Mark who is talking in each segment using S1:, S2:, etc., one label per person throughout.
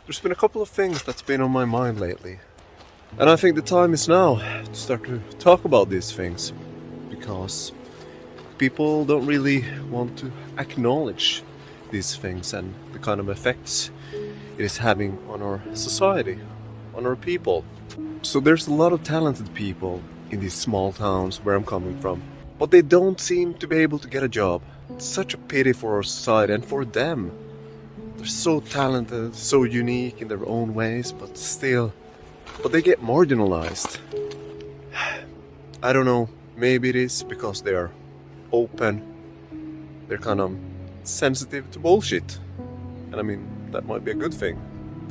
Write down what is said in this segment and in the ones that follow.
S1: there's been a couple of things that's been on my mind lately. And I think the time is now to start to talk about these things. Because people don't really want to acknowledge these things and the kind of effects it is having on our society, on our people. So there's a lot of talented people in these small towns where I'm coming from, but they don't seem to be able to get a job. It's such a pity for our society and for them. They're so talented, so unique in their own ways, but they get marginalized. I don't know, maybe it is because they are open, they're kind of sensitive to bullshit. And I mean, that might be a good thing,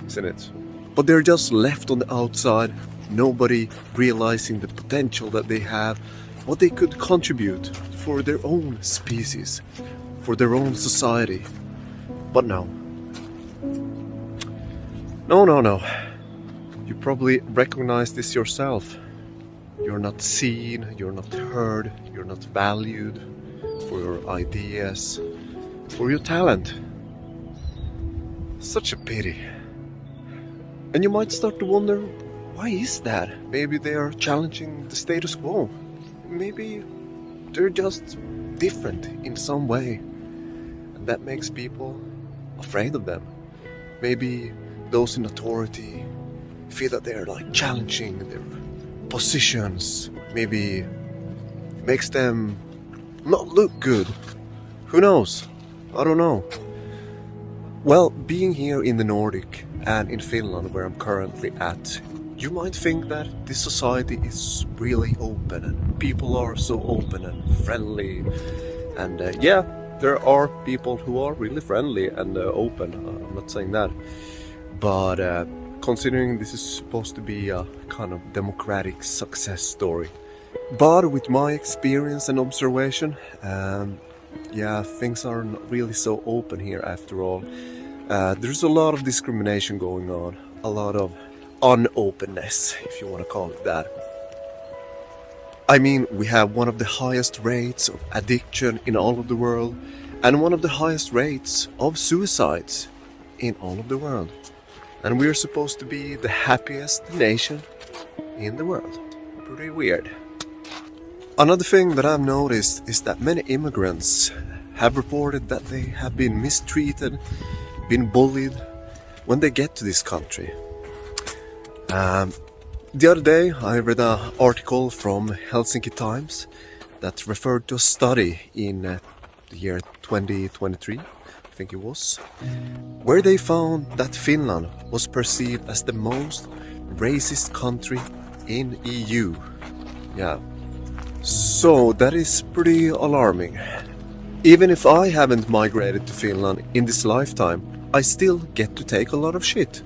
S1: isn't it? But they're just left on the outside, nobody realizing the potential that they have, what they could contribute for their own species, for their own society. But no. No. You probably recognize this yourself. You're not seen, you're not heard, you're not valued for your ideas, for your talent. Such a pity. And you might start to wonder, why is that? Maybe they are challenging the status quo. Maybe they're just different in some way. And that makes people afraid of them. Maybe those in authority feel that they're like challenging their positions. Maybe makes them not look good. Who knows? I don't know. Well, being here in the Nordic and in Finland, where I'm currently at, you might think that this society is really open and people are so open and friendly. And yeah, there are people who are really friendly and open. I'm not saying that. But considering this is supposed to be a kind of democratic success story. But with my experience and observation, yeah, things are not really so open here after all. There's a lot of discrimination going on, a lot of unopenness, if you want to call it that. I mean, we have one of the highest rates of addiction in all of the world, and one of the highest rates of suicides in all of the world. And we're supposed to be the happiest nation in the world. Pretty weird. Another thing that I've noticed is that many immigrants have reported that they have been mistreated, been bullied when they get to this country. The other day I read an article from Helsinki Times that referred to a study in the year 2023, I think it was, where they found that Finland was perceived as the most racist country in EU. Yeah. So that is pretty alarming. Even if I haven't migrated to Finland in this lifetime, I still get to take a lot of shit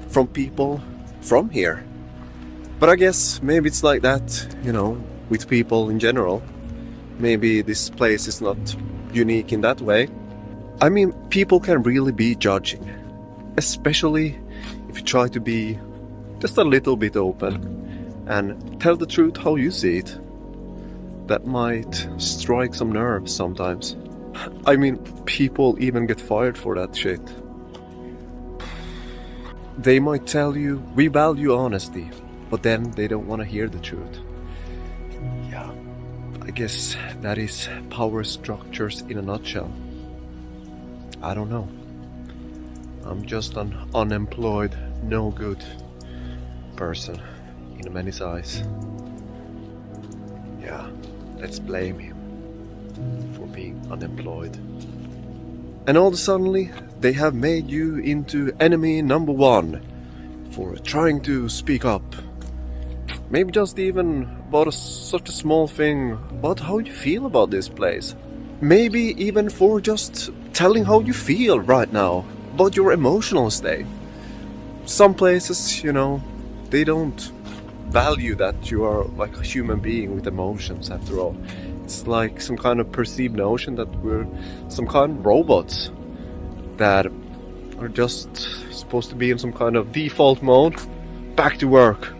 S1: from people from here. But I guess maybe it's like that, you know, with people in general. Maybe this place is not unique in that way. I mean, people can really be judging, especially if you try to be just a little bit open and tell the truth how you see it. That might strike some nerves sometimes. I mean, people even get fired for that shit. They might tell you, we value honesty, but then they don't want to hear the truth. Yeah, I guess that is power structures in a nutshell. I don't know. I'm just an unemployed, no good person in many eyes. Yeah, let's blame him for being unemployed. And all of a sudden, they have made you into enemy number one for trying to speak up. Maybe just even about such a small thing about how you feel about this place. Maybe even for just telling how you feel right now, about your emotional state. Some places, you know, they don't value that you are like a human being with emotions after all. It's like some kind of perceived notion that we're some kind of robots that are just supposed to be in some kind of default mode, back to work.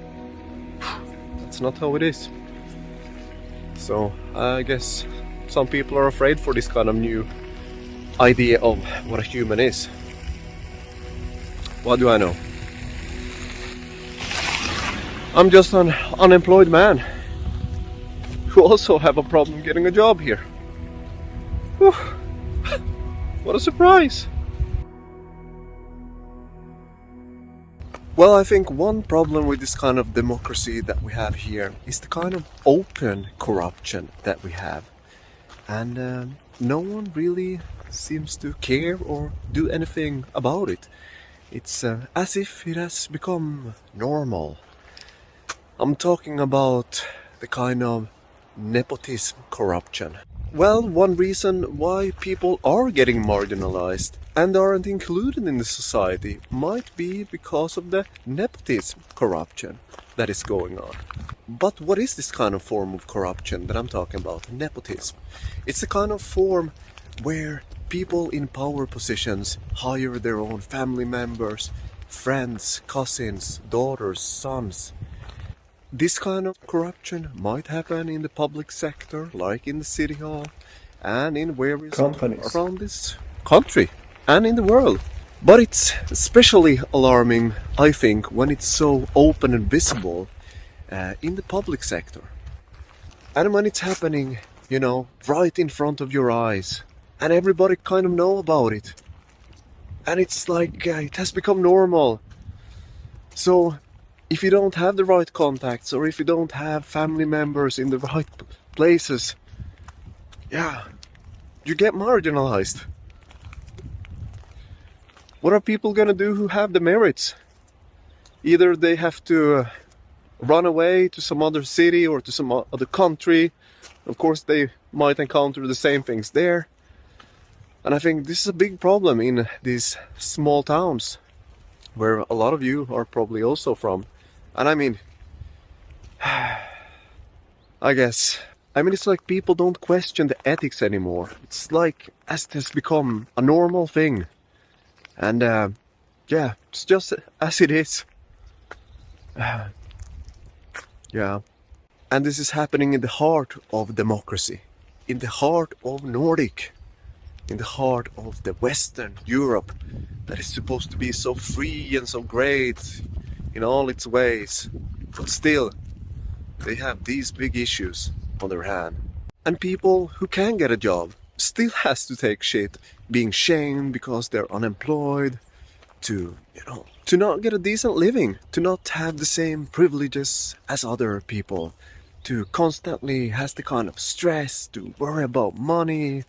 S1: That's not how it is. So I guess some people are afraid for this kind of new idea of what a human is. What do I know? I'm just an unemployed man who also have a problem getting a job here. Whew. What a surprise! Well, I think one problem with this kind of democracy that we have here is the kind of open corruption that we have. And no one really seems to care or do anything about it. It's as if it has become normal. I'm talking about the kind of nepotism corruption. Well, one reason why people are getting marginalized and aren't included in the society might be because of the nepotism corruption that is going on. But what is this kind of form of corruption that I'm talking about? Nepotism. It's a kind of form where people in power positions hire their own family members, friends, cousins, daughters, sons. This kind of corruption might happen in the public sector, like in the city hall, and in various companies around this country and in the world. But it's especially alarming, I think, when it's so open and visible in the public sector. And when it's happening, right in front of your eyes, and everybody kind of know about it. And it's like, it has become normal. So, if you don't have the right contacts, or if you don't have family members in the right places, you get marginalized. What are people gonna do who have the merits? Either they have to run away to some other city or to some other country. Of course, they might encounter the same things there. And I think this is a big problem in these small towns, where a lot of you are probably also from. And I mean, it's like people don't question the ethics anymore. It's like as it has become a normal thing. And it's just as it is. And this is happening in the heart of democracy, in the heart of Nordic, in the heart of the Western Europe that is supposed to be so free and so great in all its ways. But still, they have these big issues on their hand. And people who can get a job still has to take shit, being shamed because they're unemployed, to not get a decent living, to not have the same privileges as other people, to constantly has the kind of stress, to worry about money,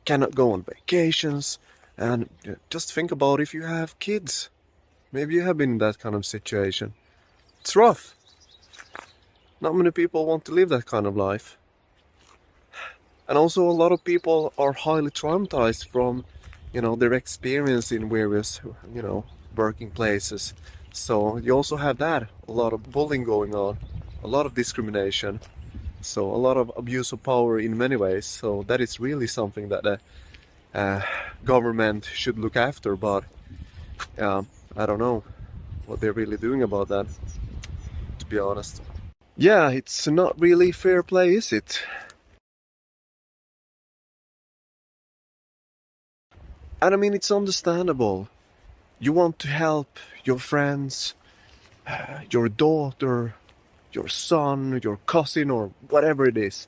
S1: cannot go on vacations. And just think about if you have kids. Maybe you have been in that kind of situation. It's rough. Not many people want to live that kind of life. And also a lot of people are highly traumatized from, their experience in various, working places. So you also have that. A lot of bullying going on. A lot of discrimination. So a lot of abuse of power in many ways. So that is really something that the government should look after. But I don't know what they're really doing about that, to be honest. Yeah, it's not really fair play, is it? And I mean, it's understandable. You want to help your friends, your daughter, your son, your cousin, or whatever it is.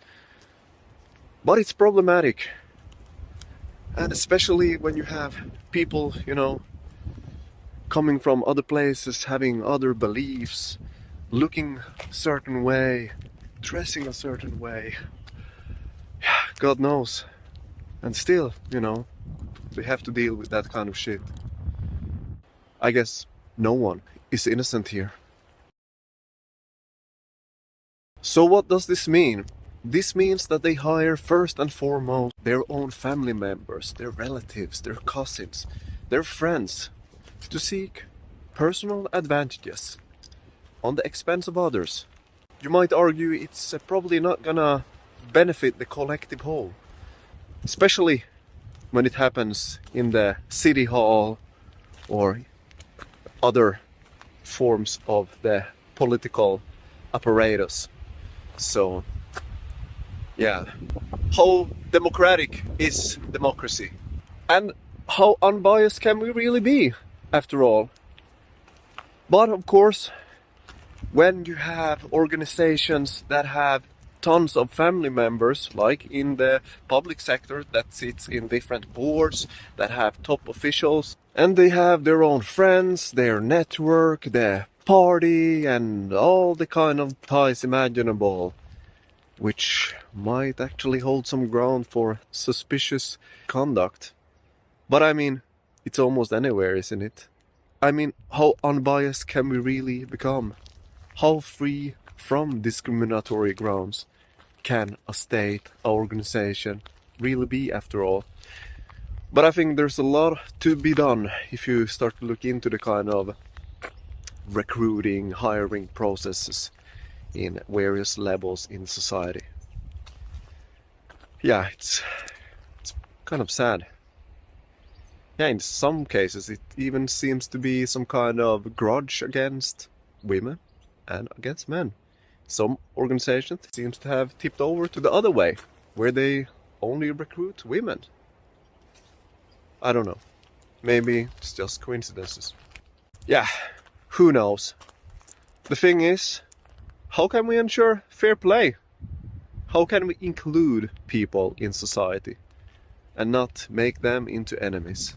S1: But it's problematic. And especially when you have people, coming from other places, having other beliefs, looking a certain way, dressing a certain way. God knows. And still, they have to deal with that kind of shit. I guess no one is innocent here. So what does this mean? This means that they hire first and foremost their own family members, their relatives, their cousins, their friends, to seek personal advantages on the expense of others. You might argue it's probably not gonna benefit the collective whole, especially when it happens in the city hall or other forms of the political apparatus. So, how democratic is democracy? And how unbiased can we really be? after all. But of course, when you have organizations that have tons of family members, like in the public sector that sits in different boards, that have top officials, and they have their own friends, their network, their party, and all the kind of ties imaginable, which might actually hold some ground for suspicious conduct. But I mean, it's almost anywhere, isn't it? I mean, how unbiased can we really become? How free from discriminatory grounds can a state, an organization really be after all? But I think there's a lot to be done if you start to look into the kind of recruiting, hiring processes in various levels in society. Yeah, it's kind of sad. Yeah, in some cases it even seems to be some kind of grudge against women and against men. Some organizations seems to have tipped over to the other way, where they only recruit women. I don't know. Maybe it's just coincidences. Yeah, who knows? The thing is, how can we ensure fair play? How can we include people in society and not make them into enemies?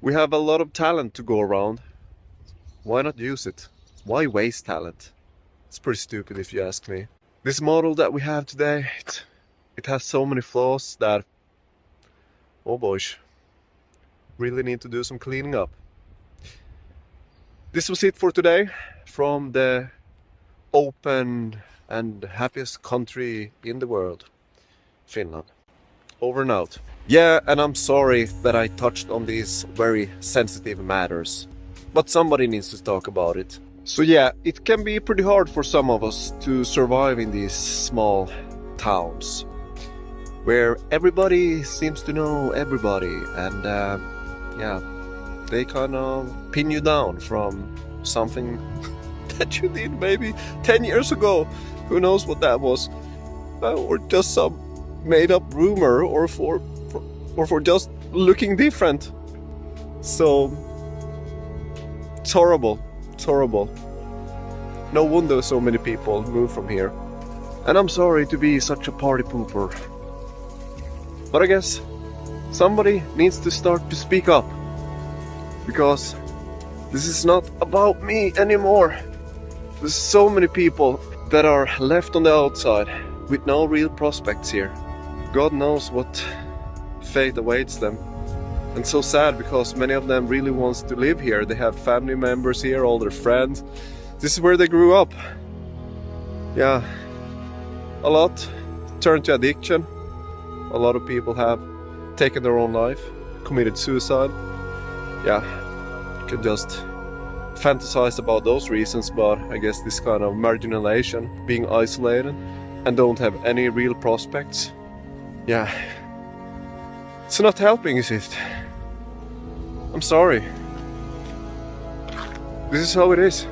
S1: We have a lot of talent to go around. Why not use it? Why waste talent? It's pretty stupid if you ask me. This model that we have today, it has so many flaws that, oh boys, really need to do some cleaning up. This was it for today from the open and happiest country in the world, Finland. Over and out. Yeah, and I'm sorry that I touched on these very sensitive matters, but somebody needs to talk about it. So yeah, it can be pretty hard for some of us to survive in these small towns, where everybody seems to know everybody, and yeah, they kind of pin you down from something that you did maybe 10 years ago. Who knows what that was? Or just some made up rumor, or for just looking different. So it's horrible. It's horrible. No wonder so many people move from here. And I'm sorry to be such a party pooper, but I guess somebody needs to start to speak up, because this is not about me anymore. There's so many people that are left on the outside with no real prospects here. God knows what fate awaits them. And so sad, because many of them really wants to live here. They have family members here, all their friends. This is where they grew up. Yeah, a lot turned to addiction. A lot of people have taken their own life, committed suicide. Yeah, you could just fantasize about those reasons, but I guess this kind of marginalization, being isolated and don't have any real prospects, yeah, it's not helping, is it? I'm sorry. This is how it is.